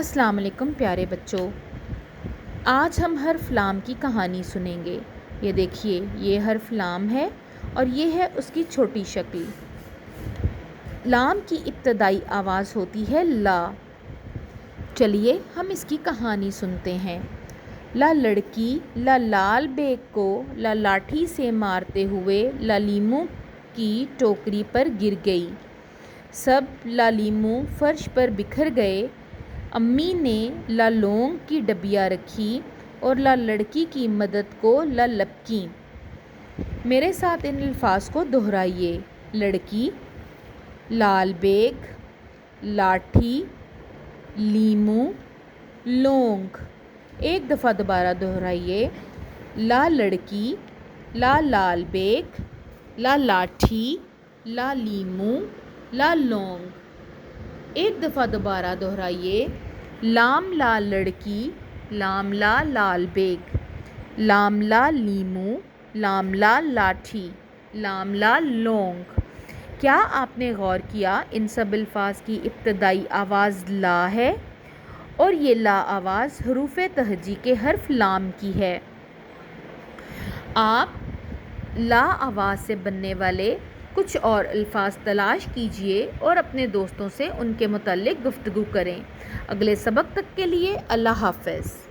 السلام علیکم پیارے بچوں، آج ہم حرف لام کی کہانی سنیں گے۔ یہ دیکھیے، یہ حرف لام ہے اور یہ ہے اس کی چھوٹی شکل۔ لام کی ابتدائی آواز ہوتی ہے لا۔ چلیے ہم اس کی کہانی سنتے ہیں۔ لا لڑکی لا لال بیگ کو لا لاٹھی سے مارتے ہوئے لا لیموں کی ٹوکری پر گر گئی۔ سب لا لیموں فرش پر بکھر گئے۔ امی نے لا لونگ کی ڈبیا رکھی اور لا لڑکی کی مدد کو لا لپکیں۔ میرے ساتھ ان الفاظ کو دہرائیے۔ لڑکی، لال بیگ، لاٹھی، لیموں، لونگ۔ ایک دفعہ دوبارہ دہرائیے۔ لا لڑکی، لا لال بیگ، لا لاٹھی، لا لیموں، لا لونگ۔ ایک دفعہ دوبارہ دہرائیے۔ لام لا لڑکی، لام لا لال بیگ، لام لا لیموں، لام لا لاٹھی، لام لا لونگ۔ کیا آپ نے غور کیا ان سب الفاظ کی ابتدائی آواز لا ہے اور یہ لا آواز حروف تہجی کے حرف لام کی ہے؟ آپ لا آواز سے بننے والے کچھ اور الفاظ تلاش کیجئے اور اپنے دوستوں سے ان کے متعلق گفتگو کریں۔ اگلے سبق تک کے لیے اللہ حافظ۔